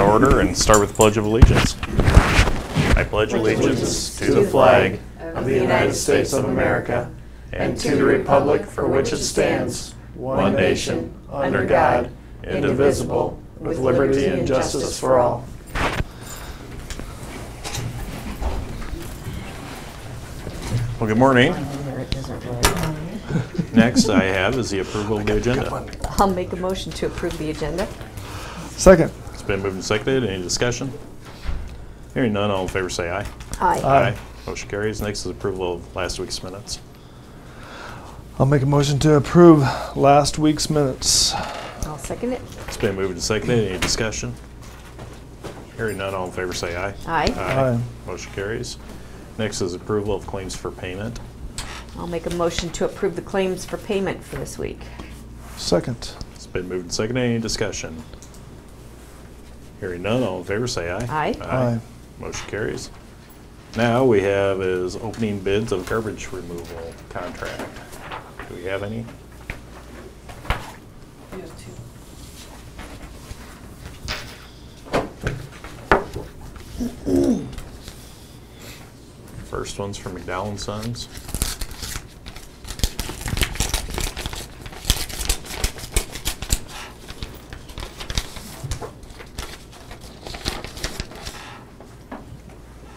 order and start with the Pledge of Allegiance. I pledge allegiance to the flag of the United States of America and to the republic for which it stands, one nation, under God, indivisible, with liberty and justice for all. Well, good morning. Next I have is the approval of the agenda. I'll make a motion to approve the agenda. Second. It's been moved and seconded. Any discussion? Hearing none, all in favor say aye. Aye. Aye. Motion carries. Next is approval of last week's minutes. I'll make a motion to approve last week's minutes. I'll second it. It's been moved and seconded. Any discussion? Hearing none, all in favor say aye. Aye. Aye. Motion carries. Next is approval of claims for payment. I'll make a motion to approve the claims for payment for this week. Second. It's been moved and seconded. Any discussion? Hearing none, all in favor say aye. Aye. Aye. Motion carries. Now we have is opening bids of garbage removal contract. Do we have any? First one's from McDowell & Sons.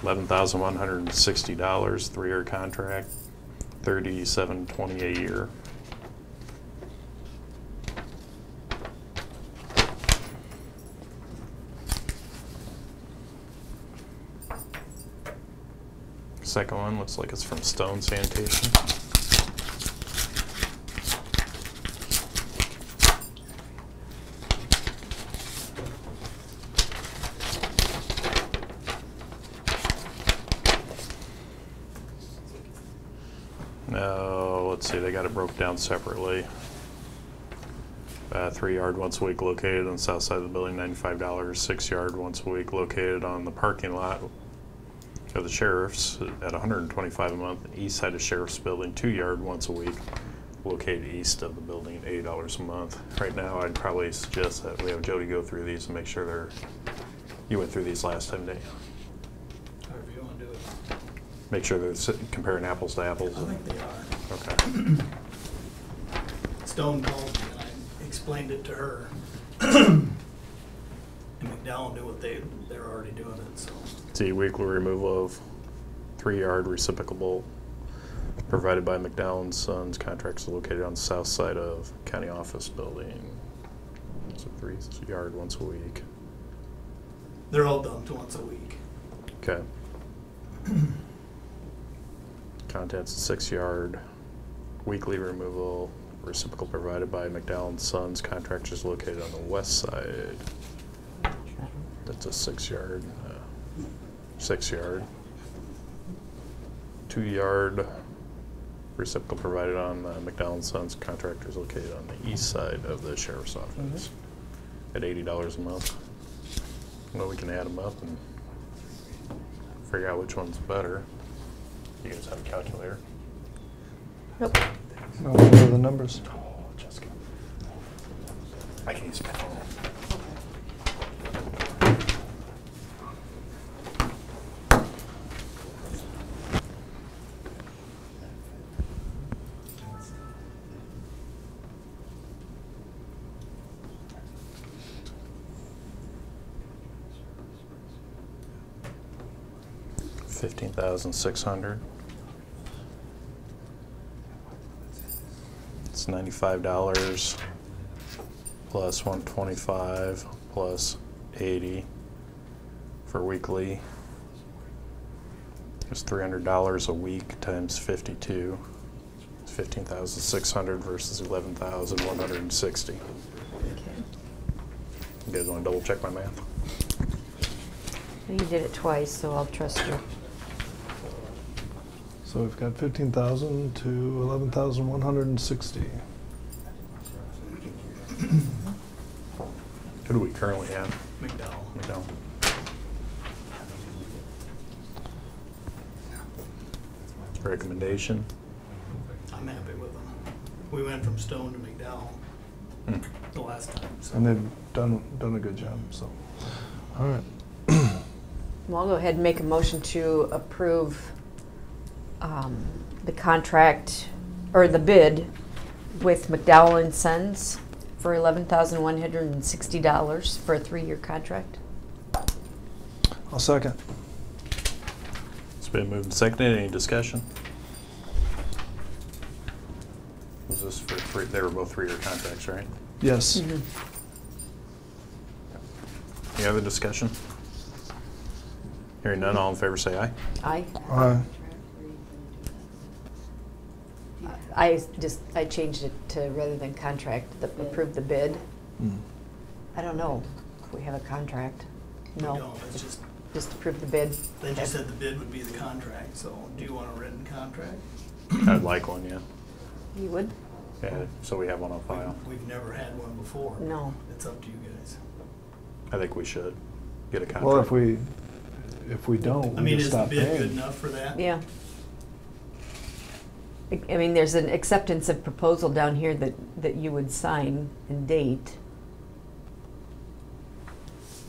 $11,160, 3-year contract, $37.20 a year. Second one looks like it's from Stone Sanitation. Now, let's see, they got it broke down separately. 3-yard once a week located on the south side of the building, $95. 6-yard once a week located on the parking lot of the sheriff's at $125 a month. East side of sheriff's building, 2-yard once a week located east of the building, $80 a month. Right now, I'd probably suggest that we have Jody go through these and make sure they're, you went through these last time, didn't you? However you want to do it. Make sure they're comparing apples to apples. I think they are. Okay. Stone called me and I explained it to her. And McDowell knew what they're already doing it, so. See, weekly removal of 3-yard reciprocal provided by McDowell & Sons. Contracts located on the south side of county office building. So 3-yard once a week. They're all done once a week. Okay. Contents 6-yard weekly removal reciprocal provided by McDowell & Sons. Contractors located on the west side. That's a 6-yard. 6-yard. 2-yard reciprocal provided on McDowell & Sons. Contractors located on the east side of the sheriff's office at $80 a month. Well, we can add them up and figure out which one's better. You guys have a calculator? Nope. No, what are the numbers? Oh, Jessica. I can use my phone. $15,600. It's $95 plus $125 plus $80 for weekly. It's $300 a week times 52. It's $15,600 versus $11,160. Okay. You guys want to double check my math? You did it twice, so I'll trust you. So we've got 15,000 to 11,160. Who do we currently have? McDowell. McDowell. Recommendation? I'm happy with them. We went from Stone to McDowell the last time. So. And they've done a good job, so. All right. Well, I'll go ahead and make a motion to approve the contract, or the bid, with McDowell and Sons for $11,160 for a 3-year contract. I'll second. It's been moved and seconded. Any discussion? Was this for 3? They were both 3-year contracts, right? Yes. Mhm. Any other discussion? Hearing none, all in favor say aye. Aye. Aye. I changed it to, rather than contract, approve the bid. Mm. I don't know if we have a contract. We No. don't, it's Just approve the bid. they just said the bid would be the contract, so do you want a written contract? I'd like one, yeah. You would? Yeah, so we have one on file. We've never had one before. No. It's up to you guys. I think we should get a contract. Well, if we don't, I we mean, just is the stop bid good paying. enough for that? Yeah. I mean, there's an acceptance of proposal down here that you would sign and date.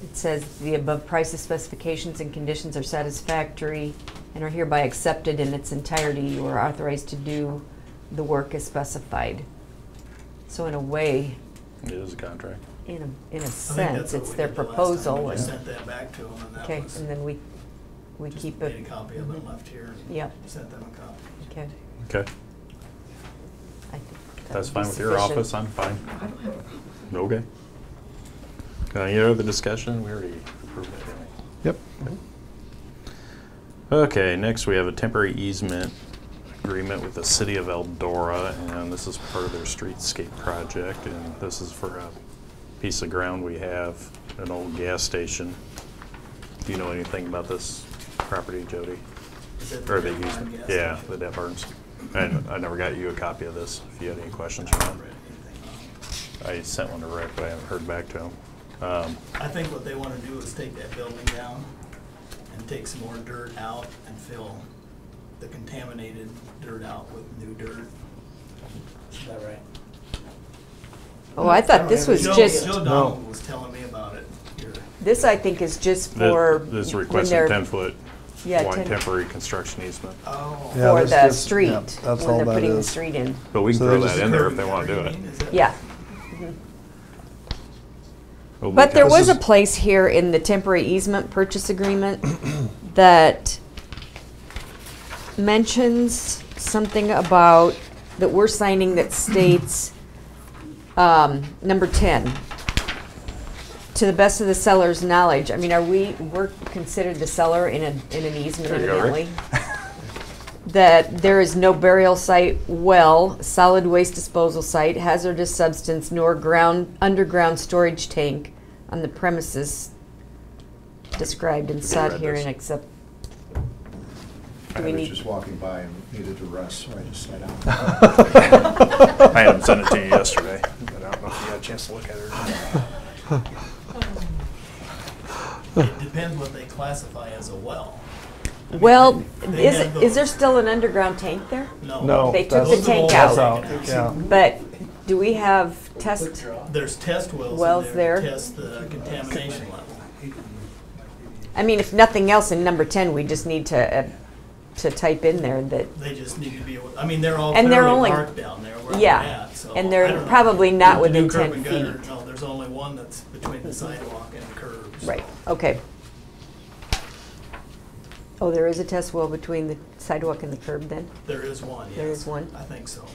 It says the above prices, specifications, and conditions are satisfactory and are hereby accepted in its entirety. You are authorized to do the work as specified. So in a way, It is a contract. in a I think sense, that's what it's we their did the last time. proposal. We just and- sent that back to them, and that Okay, was, and then we just keep made it. a copy of it, left here, and Yep. sent them a copy. Okay. Okay. I think that That's would be fine with your sufficient. office, I'm fine. Okay. Any other discussion? We already approved it, didn't Yep. we? Okay, next we have a temporary easement agreement with the city of Eldora, and this is part of their streetscape project, and this is for a piece of ground we have, an old gas station. Do you know anything about this property, Jody? Is that Or the Dead Barn easement? gas Yeah, station? the Dead Barns. And I never got you a copy of this, if you had any questions or I not. haven't read anything on it. I sent one to Rick, but I haven't heard back to him. I think what they wanna do is take that building down and take some more dirt out and fill the contaminated dirt out with new dirt. Is that right? Oh, I thought this was Joe just, Donald was telling me about it here. this I think is just for. This when requested they're- 10-foot Yeah, wide 10 temporary construction easement. Oh. Yeah, For that's the just- street, yeah, that's when all they're that putting the is. street in. But we can So throw they that just- in there if they want to do it. Is that- Yeah. Well, But there because- was a place here in the temporary easement purchase agreement that mentions something about, that we're signing that states, number 10, to the best of the seller's knowledge. I mean, we're considered the seller in an easement There you go, Rick. evidently. That there is no burial site, well, solid waste disposal site, hazardous substance, nor underground storage tank on the premises described and sought read herein this. except. I Do we was need? just walking by and needed to rest, so I just sat down. I had him send it to you yesterday, but I don't know if you had a chance to look at it or not. It depends what they classify as a well. I mean, Well, they have is there those- still an underground tank there? No. They took that's- the tank that's out. Yeah. But do we have test? There's test wells Wells in there to there. test the contamination level. I mean, if nothing else, in number 10, we just need to type in there that. They just need to be, I mean, they're all And they're clearly only- marked down there where Yeah, they're at, so. and I they're don't know. probably not The new within curb 10 and gutter, feet. No, there's only one that's between the sidewalk and the curbs. Right, okay. Oh, there is a test well between the sidewalk and the curb then? There is one, yes. There is one? I think so.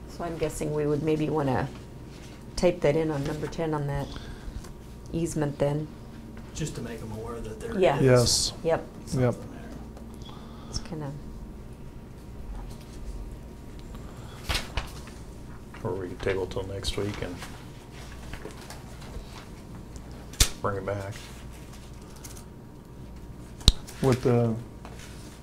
So I'm guessing we would maybe want to type that in on number 10 on that easement then. Just to make them aware that there is. Yeah. Yes. Yep, something Yep. there. it's kind of, Or we could table till next week and bring it back With the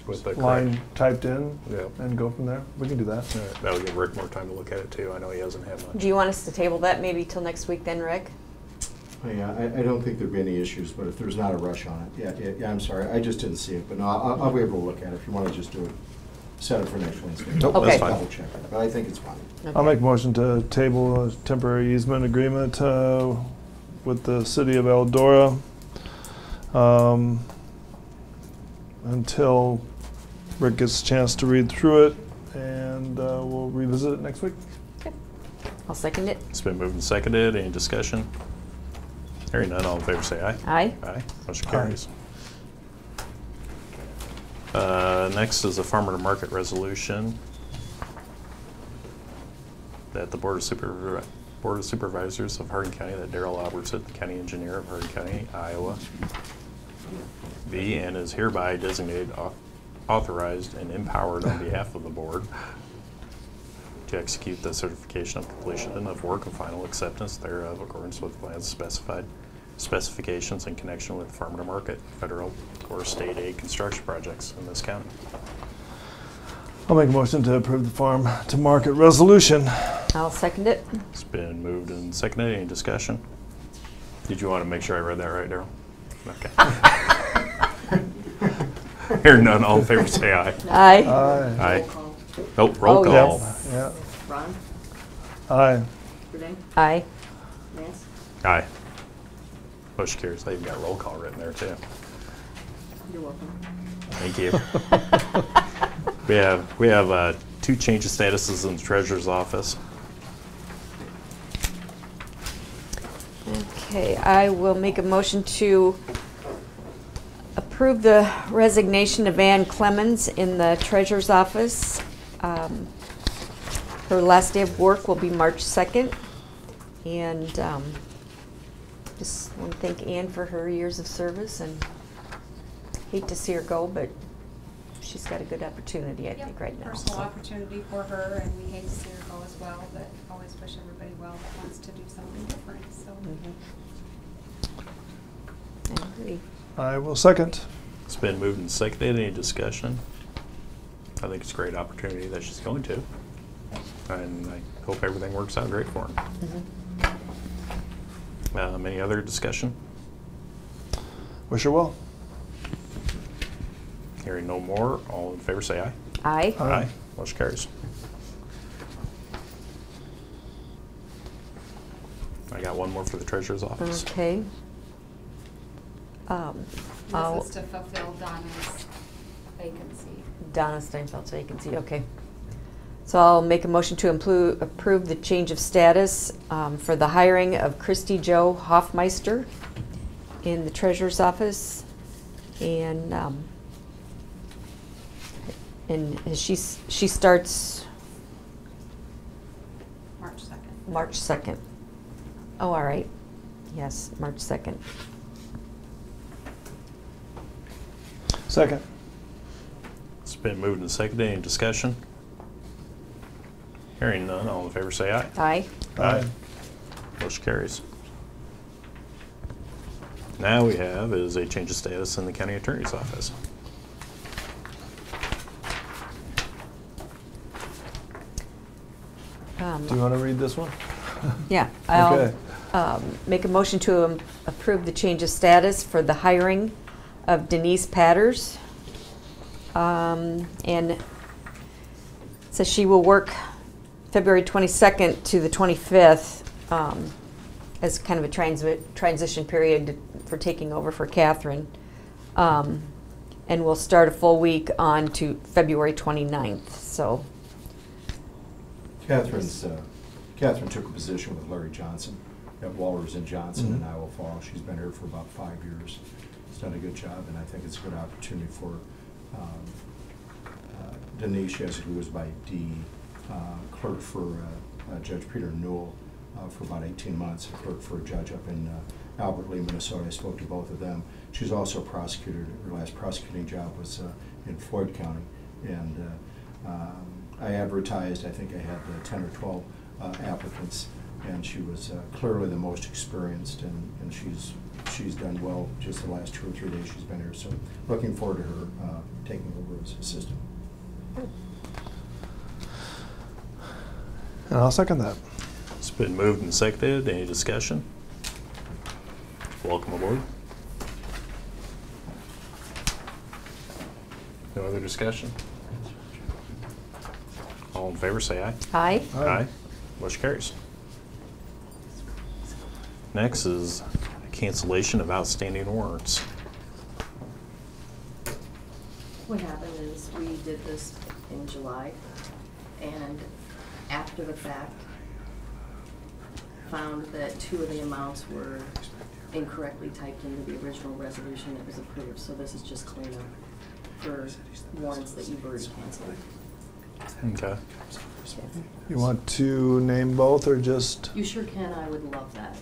with the line correct. typed in Yeah. and go from there. We can do that. That'll give Rick more time to look at it too. I know he hasn't had much. do you want us to table that maybe till next week then, Rick? Yeah, I don't think there'd be any issues, but if there's not a rush on it, yeah, I'm sorry, I just didn't see it, but no, I'll be able to look at it if you want to just do it, set it for next Wednesday. Nope, that's Okay. fine. Double check it, but I think it's fine. I'll make a motion to table a temporary easement agreement with the city of Eldora until Rick gets a chance to read through it, and we'll revisit it next week. Okay. I'll second it. It's been moved and seconded. Any discussion? Hearing none, all in favor say aye. Aye. Aye. Motion carries. Next is a farmer to market resolution that the Board of Supervisors of Hardin County, that Darrell Albertson, the county engineer of Hardin County, Iowa, be and is hereby designated, authorized, and empowered on behalf of the board to execute the certification of completion of work and final acceptance thereof in accordance with plans specified specifications in connection with farm to market, federal or state aid construction projects in this county. I'll make a motion to approve the farm to market resolution. I'll second it. It's been moved and seconded. Any discussion? Did you want to make sure I read that right, Darrell? Okay. Hearing none, all in favor say aye. Aye. Aye. Aye. Oh, roll Oh, call. yes. Yeah. Ron? Aye. Renee? Aye. Lance? Aye. Motion carries. I even got roll call written there too. You're welcome. Thank you. We have 2 change of statuses in the treasurer's office. Okay, I will make a motion to approve the resignation of Ann Clemens in the treasurer's office. Her last day of work will be March 2nd. And just want to thank Ann for her years of service, and hate to see her go, but she's got a good opportunity, I think, right now. Personal so. opportunity for her, and we hate to see her go as well, but always wish everybody well that wants to do something different, so. I agree. I will second. It's been moved and seconded. Any discussion? I think it's a great opportunity that she's going to. And I hope everything works out great for her. Any other discussion? Wish her well. Hearing no more, all in favor say aye. Aye. Aye. Motion carries. I got one more for the treasurer's office. Okay. This is to fulfill Donna's vacancy. Donna Steinfeld's vacancy, okay. So I'll make a motion to approve the change of status for the hiring of Christy Jo Hoffmeister in the treasurer's office. And she starts March 2nd. March 2nd. Oh, all right. Yes, March 2nd. Second. It's been moved and seconded. Any discussion? Hearing none, all in favor say aye. Aye. Aye. Motion carries. Now we have is a change of status in the county attorney's office. Do you want to read this one? Yeah, I'll Okay. make a motion to approve the change of status for the hiring of Denise Patters. And it says she will work February 22nd to the 25th as kind of a transition period for taking over for Catherine. And we'll start a full week on to February 29th, so. Catherine took a position with Larry Johnson at Walters and Johnson in Iowa Falls. She's been here for about 5 years. She's done a good job, and I think it's a good opportunity for Denise, who was by D, clerk for Judge Peter Newell for about 18 months, a clerk for a judge up in Albert Lee, Minnesota. I spoke to both of them. She's also a prosecutor. Her last prosecuting job was in Floyd County, and I advertised, I think I had 10 or 12 applicants, and she was clearly the most experienced, and she's done well just the last 2 or 3 days she's been here. So looking forward to her taking over as assistant. And I'll second that. It's been moved and seconded. Any discussion? Welcome aboard. No other discussion? All in favor say aye. Aye. Aye. Motion carries. Next is cancellation of outstanding warrants. What happened is we did this in July, and after the fact, found that 2 of the amounts were incorrectly typed into the original resolution that was approved. So this is just cleanup for warrants that you've already canceled. Okay. You want to name both or just? You sure can. I would love that.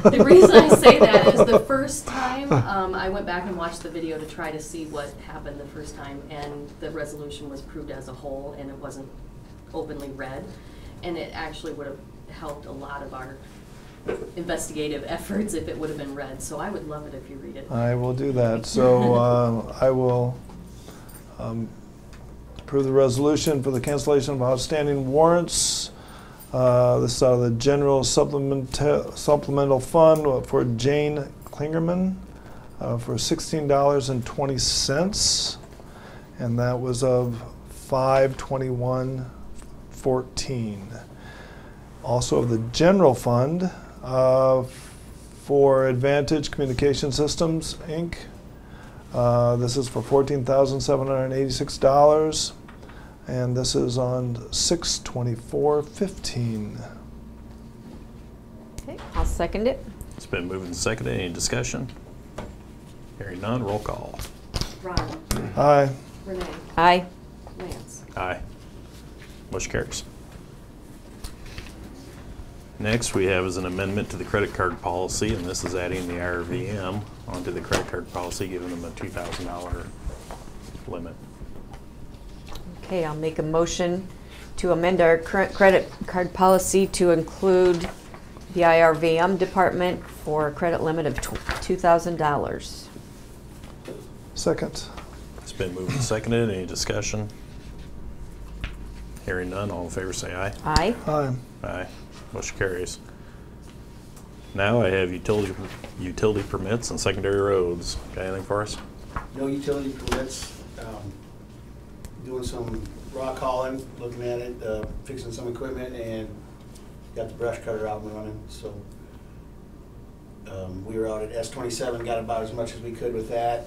The reason I say that is the first time I went back and watched the video to try to see what happened the first time, and the resolution was approved as a whole, and it wasn't openly read, and it actually would have helped a lot of our investigative efforts if it would have been read. So I would love it if you read it. I will do that. So I will approve the resolution for the cancellation of outstanding warrants. This is out of the general supplemental fund for Jane Klingerman for $16.20, and that was of 5/21/14. Also of the general fund for Advantage Communication Systems, Inc. This is for $14,786. And this is on 6/24/15. Okay, I'll second it. It's been moved and seconded. Any discussion? Hearing none, roll call. Ron, Aye. Renee, Aye. Lance. Aye. Motion carries. Next we have is an amendment to the credit card policy, and this is adding the IRVM onto the credit card policy, giving them a $2,000 limit. Okay, I'll make a motion to amend our current credit card policy to include the IRVM department for a credit limit of $2,000. Second. It's been moved and seconded. Any discussion? Hearing none, all in favor say aye. Aye. Aye. Aye. Motion carries. Now I have utility permits and secondary roads. Got anything for us? No utility permits, doing some rock hauling, looking at it, fixing some equipment, and got the brush cutter out and running, so. We were out at S27, got about as much as we could with that.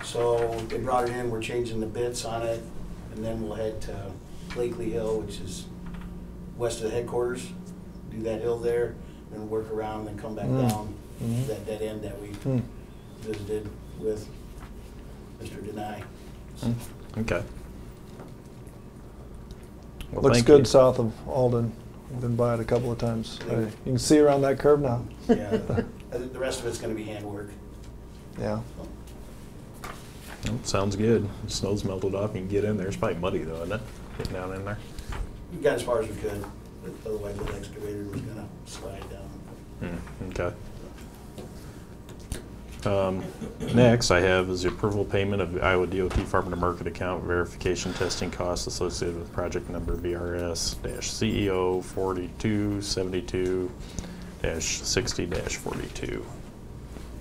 So they brought it in, we're changing the bits on it, and then we'll head to Blakely Hill, which is west of the headquarters, do that hill there, then work around and come back down to that dead end that we visited with Mr. Denai. So, Okay. Well, Looks thank good you. south of Alden. I've been by it a couple of times. You can see around that curve now. yeah, the rest of it's gonna be handwork. Yeah. Well, sounds good. The snow's melted off. You can get in there. It's probably muddy though, isn't it? Getting down in there. We got as far as we could, but otherwise the excavator was gonna slide down. Okay. Next, I have is the approval payment of the Iowa DOT Farm to Market account verification testing costs associated with project number VRS-CEO 4272-60-42.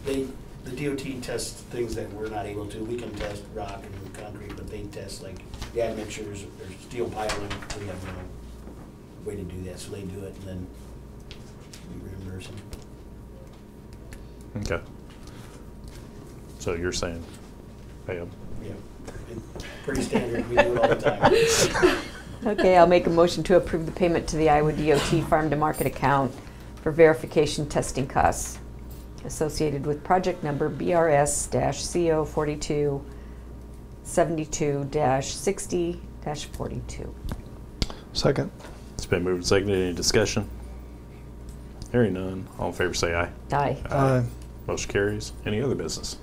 The DOT tests things that we're not able to. We can test rock and concrete, but they test like the admixtures or steel piling. We have no way to do that, so they do it and then we reimburse them. Okay. So you're saying pay them? Yeah, pretty standard. We do it all the time. Okay, I'll make a motion to approve the payment to the Iowa DOT Farm to Market account for verification testing costs associated with project number BRS-CO 4272-60-42. Second. It's been moved and seconded. Any discussion? Hearing none. All in favor say aye. Aye. Aye. Motion carries. Any other business?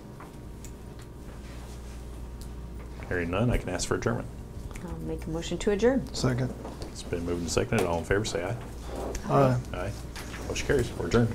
Hearing none, I can ask for adjournment. I'll make a motion to adjourn. Second. It's been moved and seconded. All in favor say aye. Aye. Aye. Motion carries. We're adjourned.